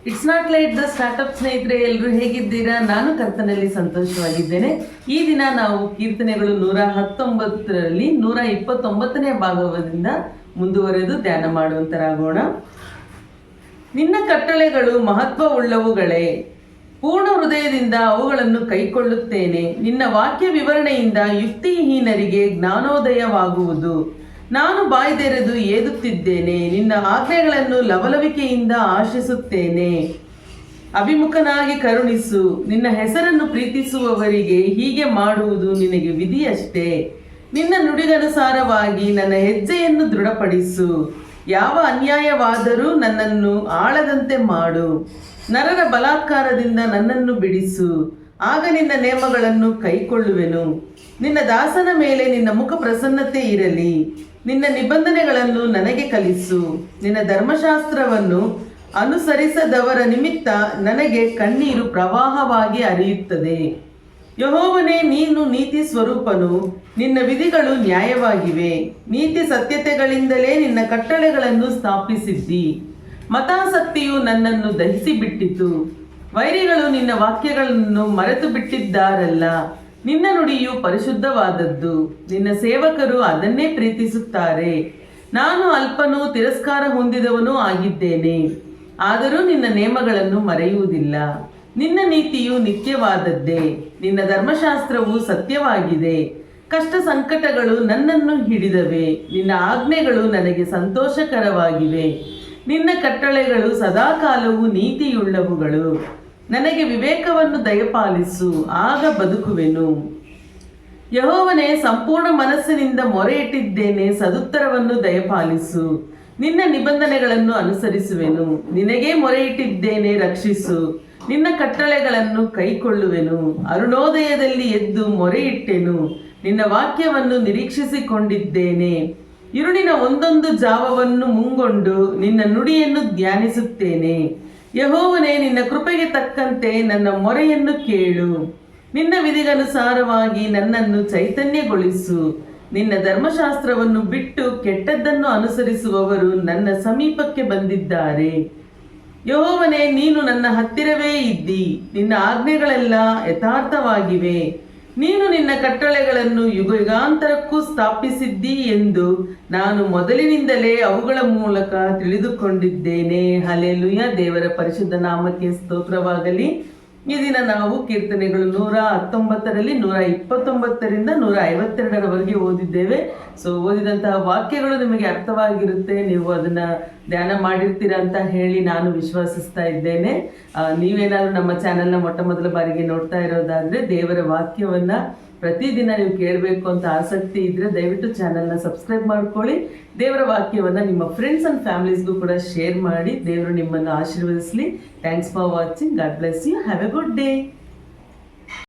It's not light the startup ಸ್ನೇಹಿತರೆ, ಎಲ್ಲರೂ ಹೇಗಿದ್ದೀರಾ? ನಾನು ಕರ್ತನಲ್ಲಿ ಸಂತೋಷವಾಗಿದ್ದೇನೆ. ಈ ದಿನ ನಾವು ಕೀರ್ತನೆಗಳು 119ರಲ್ಲಿ 129ನೇ ಭಾಗದಿಂದ ಮುಂದುವರೆದು ಧ್ಯಾನ ಮಾಡುವಂತರಾಗೋಣ. ನಿನ್ನ ಕಟ್ಟಳೆಗಳು ಮಹತ್ವವುಳ್ಳವುಗಳೇ, ಪೂರ್ಣ ಹೃದಯದಿಂದ ಅವುಗಳನ್ನು ಕೈಕೊಳ್ಳುತ್ತೇನೆ. ನಿನ್ನ ವಾಕ್ಯ ವಿವರಣೆಯಿಂದ ಯುಕ್ತಿಹೀನರಿಗೆ ಜ್ಞಾನೋದಯವಾಗುವುದು. ನಾನು ಬಾಯ್ದೆರೆದು ಏದುತ್ತಿದ್ದೇನೆ, ನಿನ್ನ ಆಜ್ಞೆಗಳನ್ನು ಲವಲವಿಕೆಯಿಂದ ಆಶಿಸುತ್ತೇನೆ. ಅಭಿಮುಖನಾಗಿ ಕರುಣಿಸು, ನಿನ್ನ ಹೆಸರನ್ನು ಪ್ರೀತಿಸುವವರಿಗೆ ಹೀಗೆ ಮಾಡುವುದು ನಿನಗೆ ವಿಧಿಯಷ್ಟೇ. ನಿನ್ನ ನುಡಿಗನುಸಾರವಾಗಿ ನನ್ನ ಹೆಜ್ಜೆಯನ್ನು ದೃಢಪಡಿಸು. ಯಾವ ಅನ್ಯಾಯವಾದರೂ ನನ್ನನ್ನು ಆಳದಂತೆ ಮಾಡು. ನರರ ಬಲಾತ್ಕಾರದಿಂದ ನನ್ನನ್ನು ಬಿಡಿಸು, ಆಗ ನಿನ್ನ ನೇಮಗಳನ್ನು ಕೈಕೊಳ್ಳುವೆನು. ನಿನ್ನ ದಾಸನ ಮೇಲೆ ನಿನ್ನ ಮುಖ ಪ್ರಸನ್ನತೆ ಇರಲಿ. ನಿನ್ನ ನಿಬಂಧನೆಗಳನ್ನು ನನಗೆ ಕಲಿಸು. ನಿನ್ನ ಧರ್ಮಶಾಸ್ತ್ರವನ್ನು ಅನುಸರಿಸದವರ ನಿಮಿತ್ತ ನನಗೆ ಕಣ್ಣೀರು ಪ್ರವಾಹವಾಗಿ ಹರಿಯುತ್ತದೆ. ಯೆಹೋವನೇ, ನೀನು ನೀತಿ ಸ್ವರೂಪನು, ನಿನ್ನ ವಿಧಿಗಳು ನ್ಯಾಯವಾಗಿವೆ. ನೀತಿ ಸತ್ಯತೆಗಳಿಂದಲೇ ನಿನ್ನ ಕಟ್ಟಳೆಗಳನ್ನು ಸ್ಥಾಪಿಸಿದ್ದಿ. ಮತಾಸಕ್ತಿಯು ನನ್ನನ್ನು ದಹಿಸಿಬಿಟ್ಟಿತು. ವೈರಿಗಳು ನಿನ್ನ ವಾಕ್ಯಗಳನ್ನು ಮರೆತು ಬಿಟ್ಟಿದ್ದಾರಲ್ಲ. ನಿನ್ನ ನುಡಿಯು ಪರಿಶುದ್ಧವಾದದ್ದು, ನಿನ್ನ ಸೇವಕರು ಅದನ್ನೇ ಪ್ರೀತಿಸುತ್ತಾರೆ. ನಾನು ಅಲ್ಪನೂ ತಿರಸ್ಕಾರ ಹೊಂದಿದವನೂ ಆಗಿದ್ದೇನೆ, ಆದರೂ ನಿನ್ನ ನೇಮಗಳನ್ನು ಮರೆಯುವುದಿಲ್ಲ. ನಿನ್ನ ನೀತಿಯು ನಿತ್ಯವಾದದ್ದೇ, ನಿನ್ನ ಧರ್ಮಶಾಸ್ತ್ರವು ಸತ್ಯವಾಗಿದೆ. ಕಷ್ಟ ಸಂಕಟಗಳು ನನ್ನನ್ನು ಹಿಡಿದವೆ, ನಿನ್ನ ಆಜ್ಞೆಗಳು ನನಗೆ ಸಂತೋಷಕರವಾಗಿವೆ. ನಿನ್ನ ಕಟ್ಟಳೆಗಳು ಸದಾಕಾಲವೂ ನೀತಿಯುಳ್ಳವುಗಳು. ನನಗೆ ವಿವೇಕವನ್ನು ದಯಪಾಲಿಸು, ಆಗ ಬದುಕುವೆನು. ಯೆಹೋವನೇ, ಸಂಪೂರ್ಣ ಮನಸ್ಸಿನಿಂದ ಮೊರೆ ಇಟ್ಟಿದ್ದೇನೆ, ಸದುತ್ತರವನ್ನು ದಯಪಾಲಿಸು. ನಿನ್ನ ನಿಬಂಧನೆಗಳನ್ನು ಅನುಸರಿಸುವೆನು. ನಿನಗೇ ಮೊರೆ ಇಟ್ಟಿದ್ದೇನೆ, ರಕ್ಷಿಸು. ನಿನ್ನ ಕಟ್ಟಳೆಗಳನ್ನು ಕೈಕೊಳ್ಳುವೆನು. ಅರುಣೋದಯದಲ್ಲಿ ಎದ್ದು ಮೊರೆ ಇಟ್ಟೆನು, ನಿನ್ನ ವಾಕ್ಯವನ್ನು ನಿರೀಕ್ಷಿಸಿಕೊಂಡಿದ್ದೇನೆ. ഇരുಳಿನ ಒಂದೊಂದು ಜಾವವನ್ನು ಮುಂಗೊಂಡು ನಿನ್ನ ನುಡಿಯನ್ನು ಧ್ಯಾನಿಸುತ್ತೇನೆ. ಯೆಹೋವನೇ, ನಿನ್ನ ಕೃಪೆಗೆ ತಕ್ಕಂತೆ ನನ್ನ ಮೊರೆಯನ್ನು ಕೇಳು. ನಿನ್ನ ವಿಧಿಗನುಸಾರವಾಗಿ ನನ್ನನ್ನು ಚೈತನ್ಯಗೊಳಿಸು. ನಿನ್ನ ಧರ್ಮಶಾಸ್ತ್ರವನ್ನು ಬಿಟ್ಟು ಕೆಟ್ಟದ್ದನ್ನು ಅನುಸರಿಸುವವರು ನನ್ನ ಸಮೀಪಕ್ಕೆ ಬಂದಿದ್ದಾರೆ. ಯೆಹೋವನೇ, ನೀನು ನನ್ನ ಹತ್ತಿರವೇ ಇದ್ದಿ. ನಿನ್ನ ಆಜ್ಞೆಗಳೆಲ್ಲ ಯಥಾರ್ಥವಾಗಿವೆ. ನೀನು ನಿನ್ನ ಕಟ್ಟಳೆಗಳನ್ನು ಯುಗಾಂತರಕ್ಕೂ ಸ್ಥಾಪಿಸಿದ್ದಿ ಎಂದು ನಾನು ಮೊದಲಿನಿಂದಲೇ ಅವುಗಳ ಮೂಲಕ ತಿಳಿದುಕೊಂಡಿದ್ದೇನೆ. ಹಲ್ಲೆಲೂಯಾ. ದೇವರ ಪರಿಶುದ್ಧ ನಾಮಕ್ಕೆ ಸ್ತೋತ್ರವಾಗಲಿ. ಈ ದಿನ ನಾವು ಕೀರ್ತನೆಗಳು 119ರಲ್ಲಿ 129ರಿಂದ 152ರವರೆಗೆ ಓದಿದ್ದೇವೆ. ಸೊ ಓದಿದಂತಹ ವಾಕ್ಯಗಳು ನಿಮಗೆ ಅರ್ಥವಾಗಿರುತ್ತೆ, ನೀವು ಅದನ್ನು ಧ್ಯಾನ ಮಾಡಿರ್ತೀರ ಅಂತ ಹೇಳಿ ನಾನು ವಿಶ್ವಾಸಿಸ್ತಾ ಇದ್ದೇನೆ. ನೀವೇನಾದರೂ ನಮ್ಮ ಚಾನೆಲ್ನ ಮೊಟ್ಟ ಮೊದಲ ಬಾರಿಗೆ ನೋಡ್ತಾ ಇರೋದಾದರೆ, ದೇವರ ವಾಕ್ಯವನ್ನು ಪ್ರತಿದಿನ ನೀವು ಕೇಳಬೇಕು ಅಂತ ಆಸಕ್ತಿ ಇದ್ದರೆ ದಯವಿಟ್ಟು ಚಾನೆಲ್ನ ಸಬ್ಸ್ಕ್ರೈಬ್ ಮಾಡ್ಕೊಳ್ಳಿ. ದೇವರ ವಾಕ್ಯವನ್ನು ನಿಮ್ಮ ಫ್ರೆಂಡ್ಸ್ ಆ್ಯಂಡ್ ಫ್ಯಾಮಿಲೀಸ್ಗೂ ಕೂಡ ಶೇರ್ ಮಾಡಿ. ದೇವರು ನಿಮ್ಮನ್ನು ಆಶೀರ್ವದಿಸಲಿ. Thanks for watching. God bless you. Have a good day.